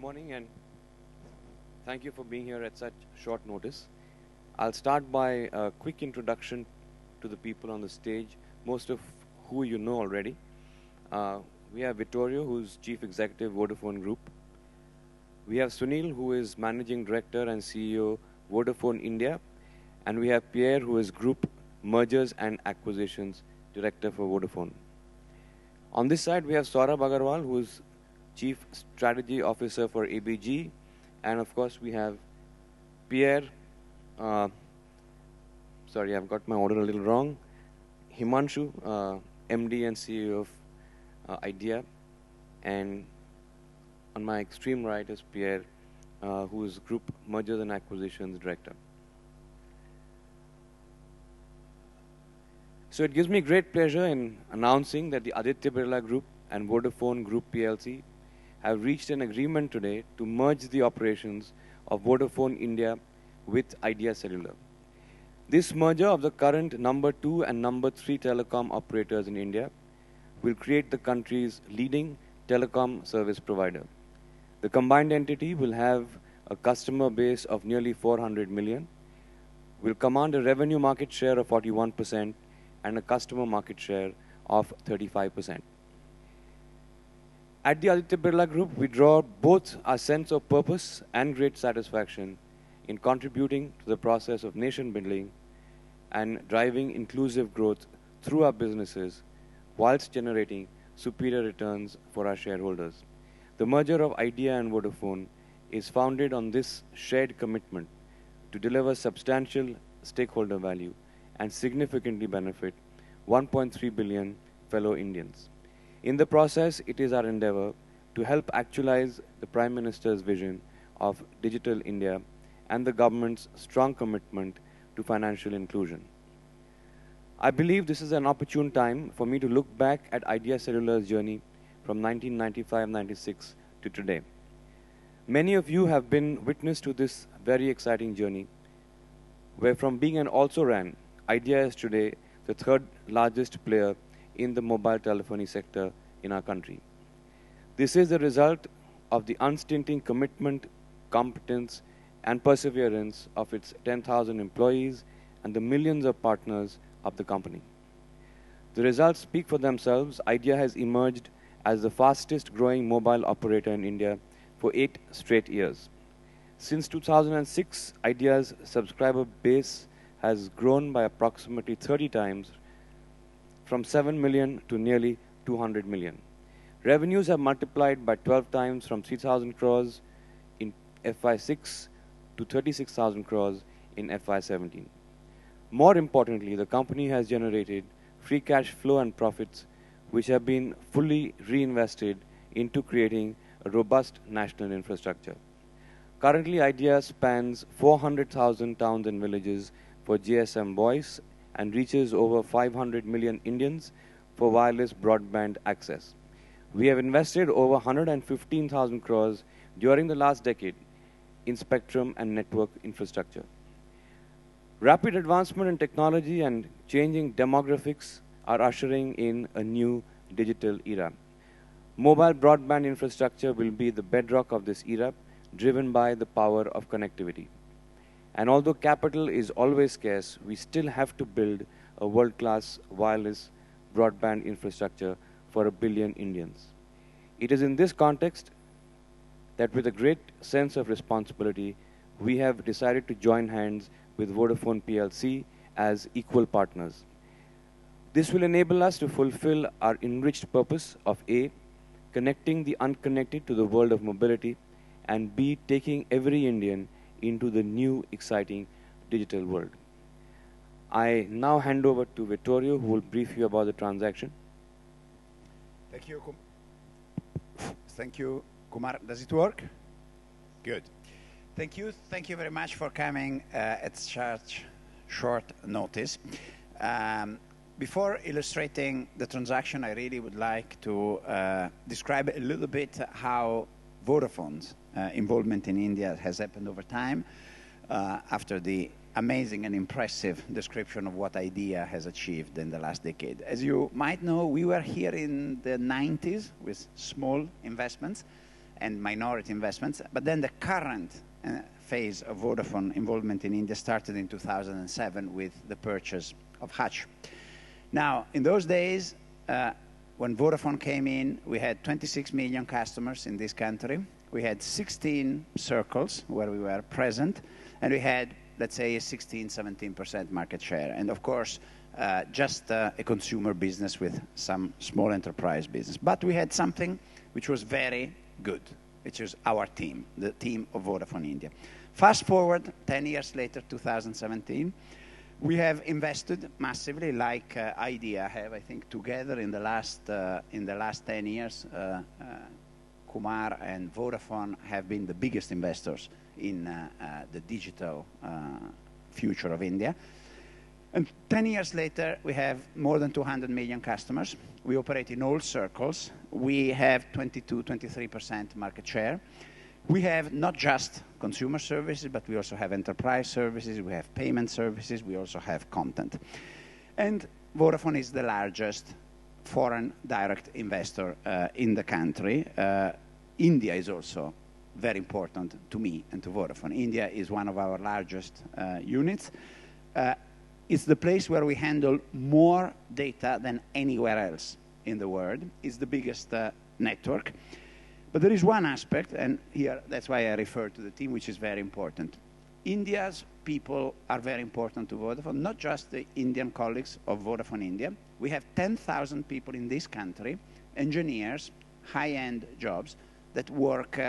morning and thank you for being here at such short notice. I'll start by a quick introduction to the people on the stage, most of who you know already. Uh, we have Vittorio, who's Chief Executive Vodafone Group. We have Sunil, who is Managing Director and CEO Vodafone India. And we have Pierre, who is Group Mergers and Acquisitions Director for Vodafone. On this side, we have Saurabh Agarwal, who is Chief Strategy Officer for ABG. And of course, we have Pierre, sorry, I've got my order a little wrong, Himanshu, MD and CEO of IDEA. And on my extreme right is Pierre, who is Group Mergers and Acquisitions Director. So it gives me great pleasure in announcing that the Aditya Birla Group and Vodafone Group PLC have reached an agreement today to merge the operations of Vodafone India with Idea Cellular. This merger of the current number 2 and number 3 telecom operators in India will create the country's leading telecom service provider. The combined entity will have a customer base of nearly 400 million, will command a revenue market share of 41% and a customer market share of 35%. At the Aditya Birla Group, we draw both our sense of purpose and great satisfaction in contributing to the process of nation building and driving inclusive growth through our businesses whilst generating superior returns for our shareholders. The merger of Idea and Vodafone is founded on this shared commitment to deliver substantial stakeholder value and significantly benefit 1.3 billion fellow Indians. In the process, it is our endeavor to help actualize the Prime Minister's vision of Digital India and the government's strong commitment to financial inclusion. I believe this is an opportune time for me to look back at Idea Cellular's journey from 1995-96 to today. Many of you have been witness to this very exciting journey, where from being an also-ran, Idea is today the third largest player in the mobile telephony sector in our country. This is the result of the unstinting commitment, competence, and perseverance of its 10,000 employees and the millions of partners of the company. The results speak for themselves. Idea has emerged as the fastest growing mobile operator in India for 8 straight years. Since 2006, Idea's subscriber base has grown by approximately 30 times, from 7 million to nearly 200 million. Revenues have multiplied by 12 times from 3,000 crores in FY6 to 36,000 crores in FY17. More importantly, the company has generated free cash flow and profits which have been fully reinvested into creating a robust national infrastructure. Currently, Idea spans 400,000 towns and villages for GSM voice and reaches over 500 million Indians for wireless broadband access. We have invested over 115,000 crores during the last decade in spectrum and network infrastructure. Rapid advancement in technology and changing demographics are ushering in a new digital era. Mobile broadband infrastructure will be the bedrock of this era, driven by the power of connectivity. And although capital is always scarce, we still have to build a world-class wireless broadband infrastructure for 1 billion Indians. It is in this context that with a great sense of responsibility, we have decided to join hands with Vodafone PLC as equal partners. This will enable us to fulfill our enriched purpose of A, connecting the unconnected to the world of mobility, and B, taking every Indian into the new exciting digital world. I now hand over to Vittorio, who will brief you about the transaction. Thank you, Kumar. Does it work? Good. Thank you. Thank you very much for coming at such short notice. Before illustrating the transaction, I really would like to describe a little bit how Vodafone's involvement in India has happened over time after the amazing and impressive description of what Idea has achieved in the last decade. As you might know, we were here in the 90s with small investments, and minority investments. But then the current phase of Vodafone involvement in India started in 2007 with the purchase of Hutch. Now, in those days, when Vodafone came in, we had 26 million customers in this country. We had 16 circles where we were present, and we had, let's say, a 16-17% market share. And of course, just a consumer business with some small enterprise business. But we had something which was very good, which was our team, the team of Vodafone India. Fast forward 10 years later, 2017, we have invested massively, like Idea have, I think, together in the last 10 years. Kumar and Vodafone have been the biggest investors in the digital future of India. And 10 years later, we have more than 200 million customers. We operate in all circles. We have 22-23% market share. We have not just consumer services, but we also have enterprise services, we have payment services, we also have content. And Vodafone is the largest foreign direct investor in the country. India is also very important to me and to Vodafone. India is one of our largest units. It's the place where we handle more data than anywhere else in the world. It's the biggest network. But there is one aspect, and here that's why I refer to the team, which is very important. India's people are very important to Vodafone, not just the Indian colleagues of Vodafone India. We have 10,000 people in this country, engineers, high-end jobs, that work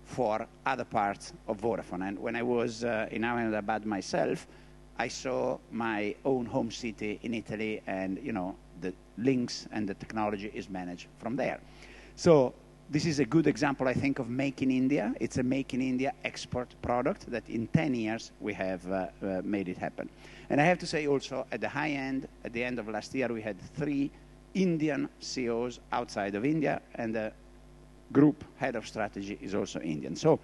for other parts of Vodafone. And when I was in Ahmedabad myself, I saw my own home city in Italy, and the links and the technology is managed from there. So this is a good example, I think, of Make in India. It's a Make in India export product that in 10 years we have made it happen. And I have to say also, at the high end, at the end of last year, we had 3 Indian CEOs outside of India, and the group head of strategy is also Indian. So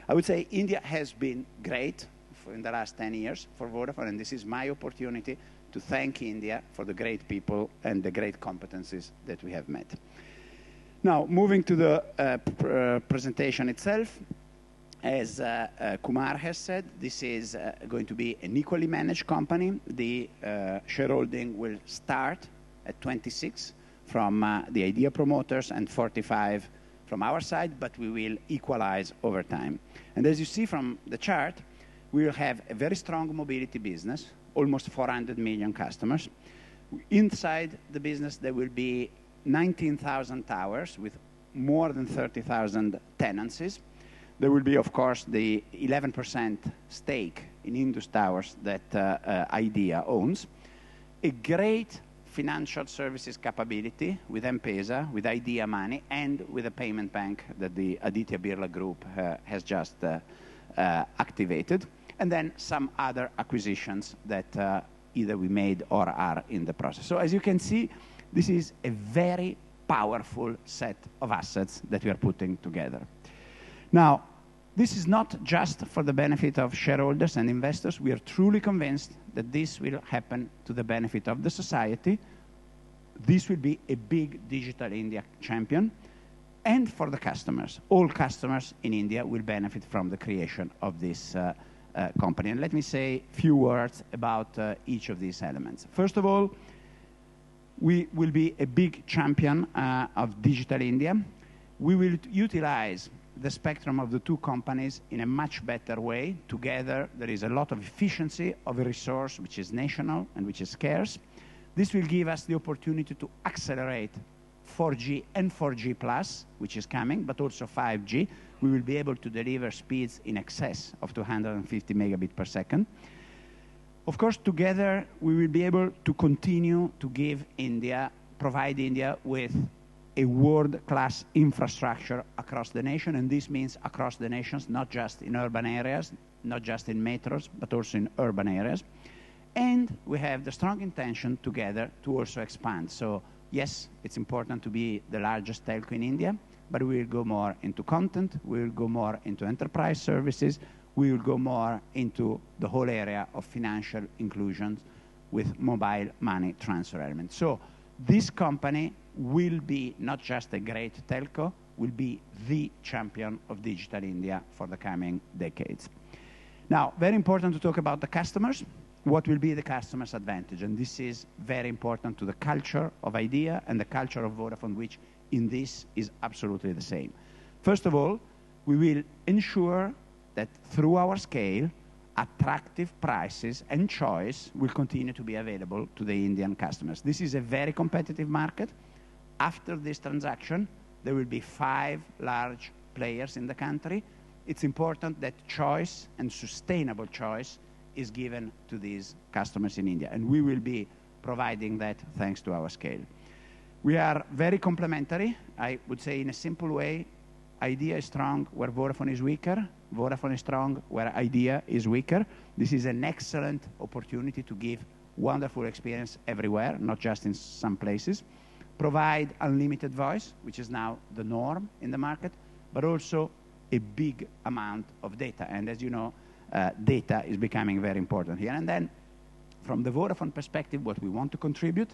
I would say India has been great in the last 10 years for Vodafone, and this is my opportunity to thank India for the great people and the great competencies that we have met. Now, moving to the presentation itself, as Kumar has said, this is going to be an equally managed company. The shareholding will start at 26 from the Idea promoters and 45 from our side, but we will equalize over time. And as you see from the chart, we will have a very strong mobility business, almost 400 million customers. Inside the business, there will be 19,000 towers with more than 30,000 tenancies. There will be, of course, the 11% stake in Indus Towers that Idea owns. A great financial services capability with M-Pesa, with Idea Money, and with a payment bank that the Aditya Birla Group has just activated. And then some other acquisitions that either we made or are in the process. So as you can see, this is a very powerful set of assets that we are putting together. Now, this is not just for the benefit of shareholders and investors. We are truly convinced that this will happen to the benefit of the society. This will be a big digital India champion. And for the customers. All customers in India will benefit from the creation of this company. And let me say a few words about each of these elements. First of all, we will be a big champion of digital India. We will utilize the spectrum of the two companies in a much better way. Together, there is a lot of efficiency of a resource which is national and which is scarce. This will give us the opportunity to accelerate 4G and 4G+, which is coming, but also 5G. We will be able to deliver speeds in excess of 250 megabits per second. Of course, together, we will be able to continue to give India, provide India with a world-class infrastructure across the nation, and this means across the nations, not just in urban areas, not just in metros, but also in urban areas. And we have the strong intention together to also expand. So, yes, it's important to be the largest telco in India, but we will go more into content, we will go more into enterprise services, we will go more into the whole area of financial inclusion with mobile money transfer elements. So this company will be not just a great telco, will be the champion of Digital India for the coming decades. Now, very important to talk about the customers. What will be the customer's advantage? And this is very important to the culture of Idea and the culture of Vodafone, which in this is absolutely the same. First of all, we will ensure that through our scale, attractive prices and choice will continue to be available to the Indian customers. This is a very competitive market. After this transaction, there will be 5 large players in the country. It's important that choice and sustainable choice is given to these customers in India, and we will be providing that thanks to our scale. We are very complementary. I would say in a simple way, Idea is strong where Vodafone is weaker. Vodafone is strong where Idea is weaker. This is an excellent opportunity to give wonderful experience everywhere, not just in some places. Provide unlimited voice, which is now the norm in the market, but also a big amount of data. And as you know, data is becoming very important here. And then from the Vodafone perspective, what we want to contribute,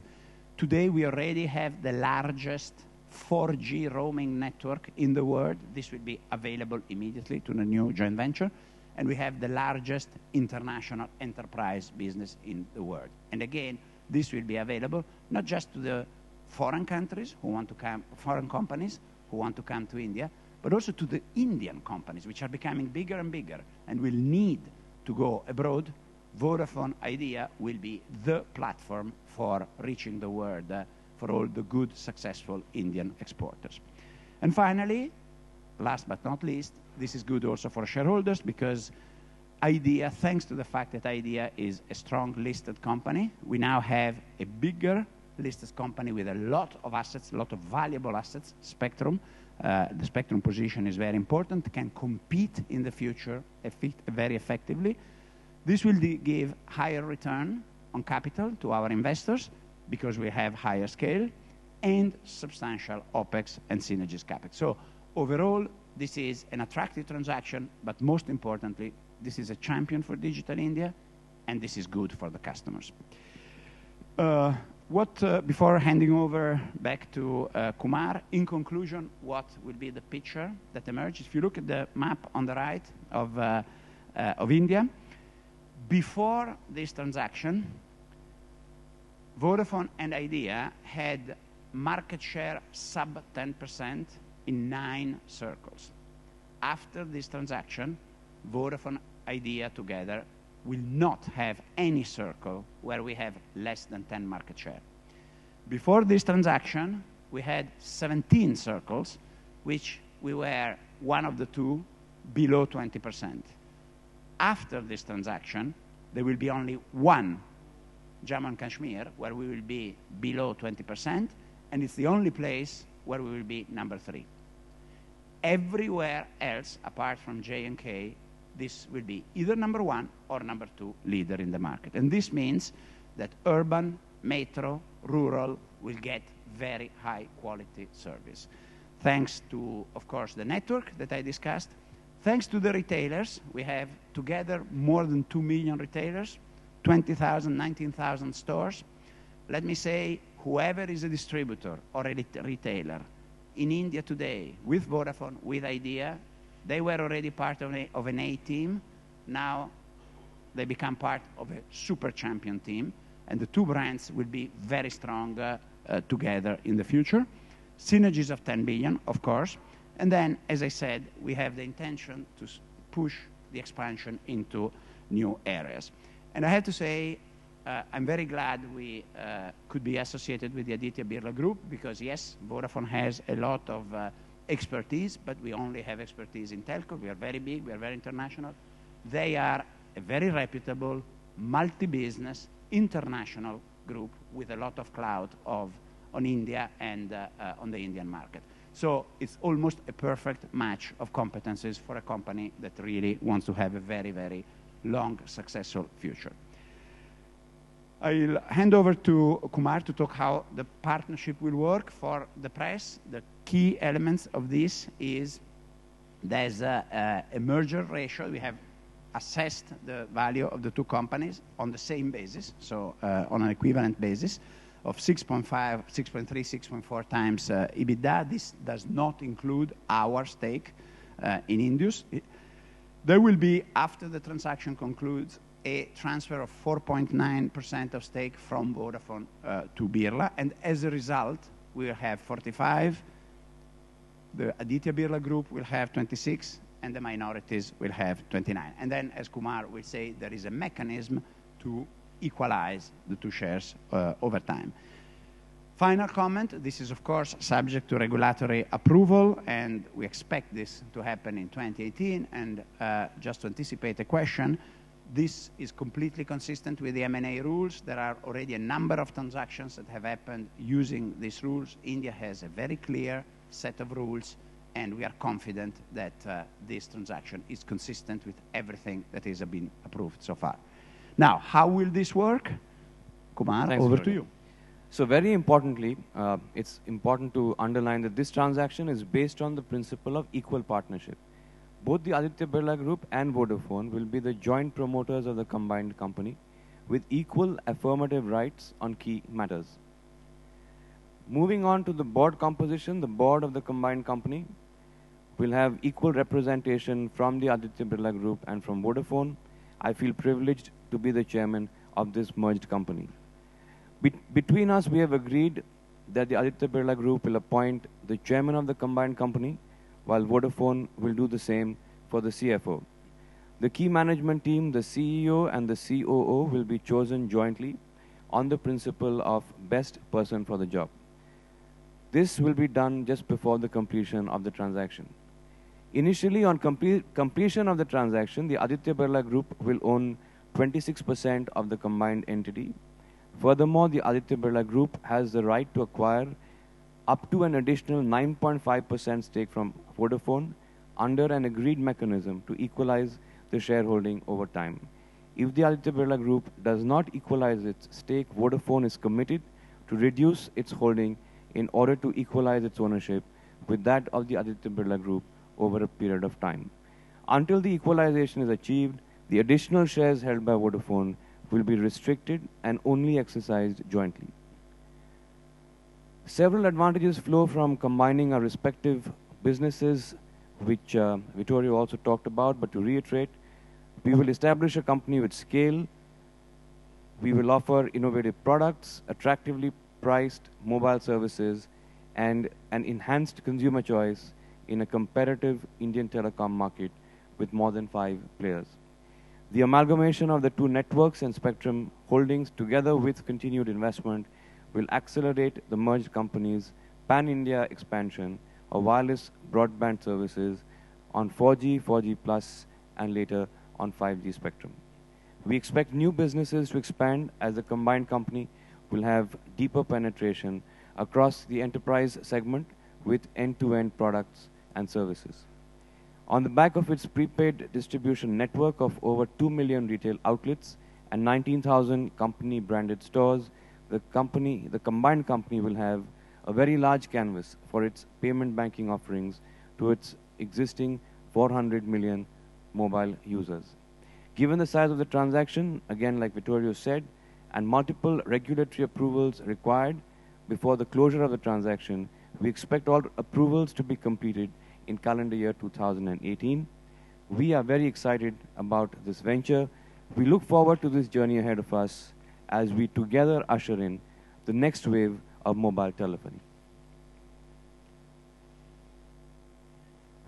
today we already have the largest 4G roaming network in the world. This will be available immediately to the new joint venture. And we have the largest international enterprise business in the world. And again, this will be available not just to the foreign countries who want to come, foreign companies who want to come to India, but also to the Indian companies, which are becoming bigger and bigger and will need to go abroad. Vodafone Idea will be the platform for reaching the world for all the good, successful Indian exporters. And finally, last but not least, this is good also for shareholders because Idea, thanks to the fact that Idea is a strong listed company, we now have a bigger listed company with a lot of assets, a lot of valuable assets, spectrum. The spectrum position is very important, can compete in the future very effectively. This will give higher return on capital to our investors because we have higher scale and substantial OPEX and synergies CapEx. So overall, this is an attractive transaction, but most importantly, this is a champion for Digital India, and this is good for the customers. Before handing over back to Kumar, in conclusion, what will be the picture that emerges? If you look at the map on the right of India, before this transaction, Vodafone and Idea had market share sub 10% in 9 circles. After this transaction, Vodafone Idea together will not have any circle where we have less than 10 market share. Before this transaction, we had 17 circles, which we were one of the 2 below 20%. After this transaction, there will be only 1 Jammu and Kashmir, where we will be below 20%, and it's the only place where we will be number 3. Everywhere else, apart from J&K, this will be either number 1 or number 2 leader in the market. And this means that urban, metro, rural will get very high quality service. Thanks to, of course, the network that I discussed. Thanks to the retailers, we have together more than 2 million retailers, 20,000, 19,000 stores. Let me say, whoever is a distributor or a retailer in India today with Vodafone, with Idea, they were already part of an A team. Now they become part of a super champion team, and the 2 brands will be very strong together in the future. Synergies of 10 billion, of course. And then, as I said, we have the intention to push the expansion into new areas. And I have to say, I'm very glad we could be associated with the Aditya Birla Group because, yes, Vodafone has a lot of expertise, but we only have expertise in telco. We are very big. We are very international. They are a very reputable, multi-business, international group with a lot of clout on India and on the Indian market. So it's almost a perfect match of competencies for a company that really wants to have a very, very long, successful future. I'll hand over to Kumar to talk how the partnership will work for the press. The key elements of this is there's a merger ratio. We have assessed the value of the 2 companies on the same basis, so on an equivalent basis. of 6.5, 6.3, 6.4 times EBITDA. This does not include our stake in Indus. There will be, after the transaction concludes, a transfer of 4.9% of stake from Vodafone to Birla, and as a result, we'll have 45, the Aditya Birla Group will have 26, and the minorities will have 29. And then, as Kumar will say, there is a mechanism to equalize the two shares over time. Final comment, this is of course subject to regulatory approval, and we expect this to happen in 2018, and just to anticipate a question, this is completely consistent with the M&A rules. There are already a number of transactions that have happened using these rules. India has a very clear set of rules, and we are confident that this transaction is consistent with everything that has been approved so far. Now, how will this work? Kumar, Thanks, over Vittorio. to you. So very importantly, it's important to underline that this transaction is based on the principle of equal partnership. Both the Aditya Birla Group and Vodafone will be the joint promoters of the combined company with equal affirmative rights on key matters. Moving on to the board composition, the board of the combined company will have equal representation from the Aditya Birla Group and from Vodafone. I feel privileged to be the chairman of this merged company. Between us, we have agreed that the Aditya Birla Group will appoint the chairman of the combined company, while Vodafone will do the same for the CFO. The key management team, the CEO and the COO, will be chosen jointly on the principle of best person for the job. This will be done just before the completion of the transaction. Initially, on completion of the transaction, the Aditya Birla Group will own 26% of the combined entity. Furthermore, the Aditya Birla Group has the right to acquire up to an additional 9.5% stake from Vodafone under an agreed mechanism to equalize the shareholding over time. If the Aditya Birla Group does not equalize its stake, Vodafone is committed to reduce its holding in order to equalize its ownership with that of the Aditya Birla Group over a period of time. Until the equalization is achieved, the additional shares held by Vodafone will be restricted and only exercised jointly. Several advantages flow from combining our respective businesses, which Vittorio also talked about, but to reiterate, we will establish a company with scale. We will offer innovative products, attractively priced mobile services, and an enhanced consumer choice in a competitive Indian telecom market with more than 5 players. The amalgamation of the two networks and spectrum holdings, together with continued investment, will accelerate the merged company's pan-India expansion of wireless broadband services on 4G, 4G+, and later on 5G spectrum. We expect new businesses to expand as the combined company will have deeper penetration across the enterprise segment with end-to-end products and services. On the back of its prepaid distribution network of over 2 million retail outlets and 19,000 company-branded stores, the combined company will have a very large canvas for its payment banking offerings to its existing 400 million mobile users. Given the size of the transaction, again, like Vittorio said, and multiple regulatory approvals required before the closure of the transaction, we expect all approvals to be completed in calendar year 2018. We are very excited about this venture. We look forward to this journey ahead of us as we together usher in the next wave of mobile telephony.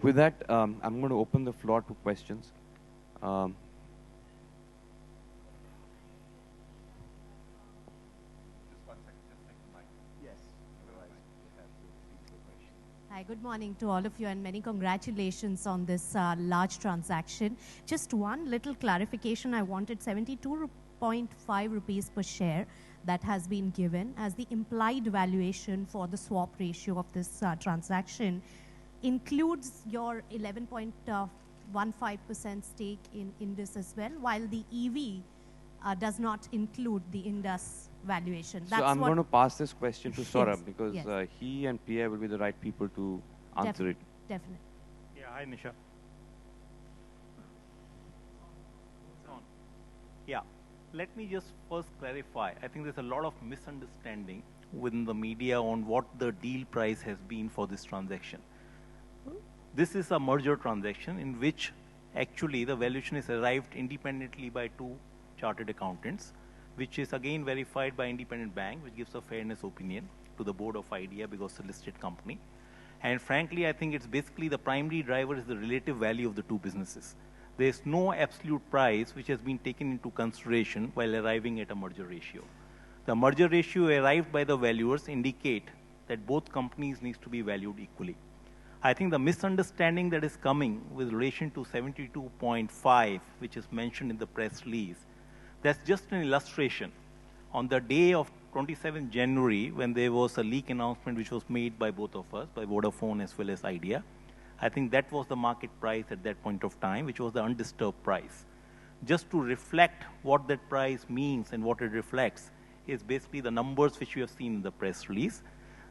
With that, I'm going to open the floor to questions. Hi, good morning to all of you and many congratulations on this large transaction. Just one little clarification. I wanted 72.5 rupees per share that has been given as the implied valuation for the swap ratio of this transaction includes your 11.15% stake in Indus as well, while the EV does not include the Indus valuation. So I'm going to pass this question to Saurabh, Yes, because yes. he and Pierre will be the right people to answer it. Definitely. Yeah, hi Nisha. Yeah, let me just first clarify. I think there's a lot of misunderstanding within the media on what the deal price has been for this transaction. This is a merger transaction in which actually the valuation is arrived independently by two chartered accountants, which is again verified by independent bank, which gives a fairness opinion to the board of Idea because it's a listed company. And frankly, I think it's basically the primary driver is the relative value of the two businesses. There's no absolute price which has been taken into consideration while arriving at a merger ratio. The merger ratio arrived by the valuers indicate that both companies needs to be valued equally. I think the misunderstanding that is coming with relation to 72.5, which is mentioned in the press release, that's just an illustration. On the day of 27th January, when there was a leak announcement which was made by both of us, by Vodafone as well as Idea, I think that was the market price at that point of time, which was the undisturbed price. Just to reflect what that price means and what it reflects is basically the numbers which we have seen in the press release.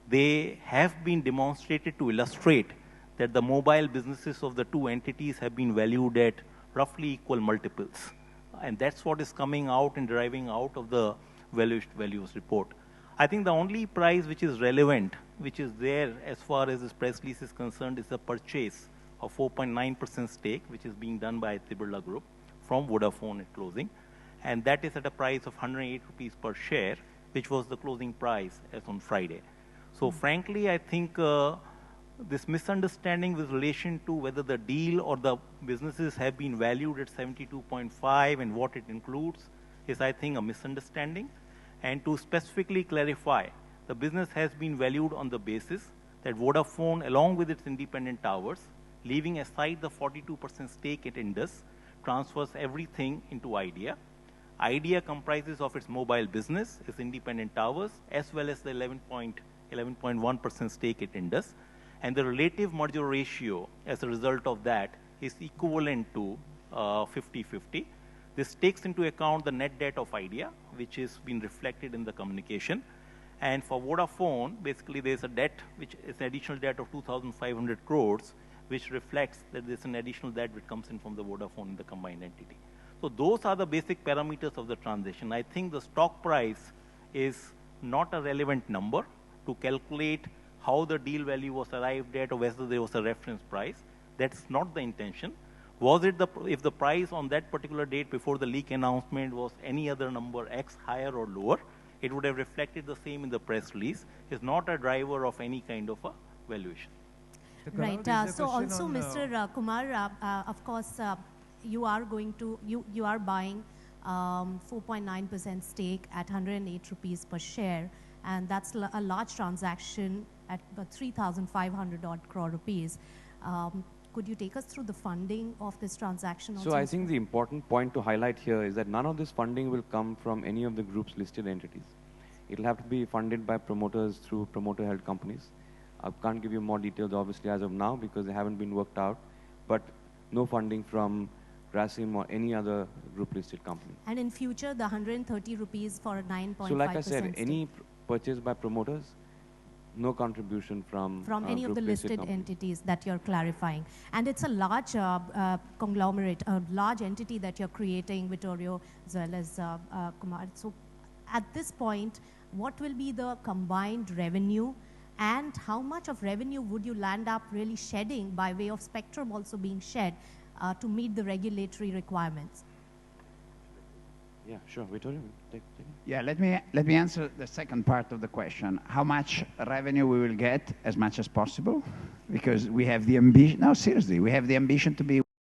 They have been demonstrated to illustrate that the mobile businesses of the two entities have been valued at roughly equal multiples. And that's what is coming out and deriving out of the values report. I think the only price which is relevant, which is there as far as this press release is concerned, is the purchase of 4.9% stake, which is being done by Aditya Birla Group from Vodafone at closing. And that is at a price of 108 rupees per share, which was the closing price as on Friday. So frankly, I think this misunderstanding with relation to whether the deal or the businesses have been valued at 72.5 and what it includes is, I think, a misunderstanding. And to specifically clarify, the business has been valued on the basis that Vodafone, along with its independent towers, leaving aside the 42% stake at Indus, transfers everything into Idea. Idea comprises of its mobile business, its independent towers, as well as the 11.1% stake at Indus. And the relative merger ratio as a result of that is equivalent to 50-50. This takes into account the net debt of Idea, which is been reflected in the communication. And for Vodafone, basically there's a debt, which is an additional debt of 2,500 crores, which reflects that there's an additional debt which comes in from the Vodafone in the combined entity. So those are the basic parameters of the transaction. I think the stock price is not a relevant number to calculate how the deal value was arrived at or whether there was a reference price. That's not the intention. Was it if the price on that particular date before the leak announcement was any other number X higher or lower, it would have reflected the same in the press release. It's not a driver of any kind of a valuation. Right. So also, Mr. Kumar, of course, you are going to you are buying 4.9% stake at 108 rupees per share, and that's a large transaction at 3,500 odd crore rupees. Could you take us through the funding of this transaction? So I think the important point to highlight here is that none of this funding will come from any of the group's listed entities. It'll have to be funded by promoters through promoter-held companies. I can't give you more details, obviously, as of now, because they haven't been worked out. But no funding from Grasim or any other group-listed company. And in future, the 130 rupees for a 9.5%. So like I said, any purchase by promoters, no contribution from any of the listed entities that you're clarifying. And it's a large conglomerate, a large entity that you're creating, Vittorio, as well as Kumar. So at this point, what will be the combined revenue, and how much of revenue would you land up really shedding by way of spectrum also being shed to meet the regulatory requirements? Yeah, sure. Vittorio, take it. Yeah, let me answer the second part of the question. How much revenue we will get? As much as possible, because we have the ambition. No, seriously, we have the ambition to be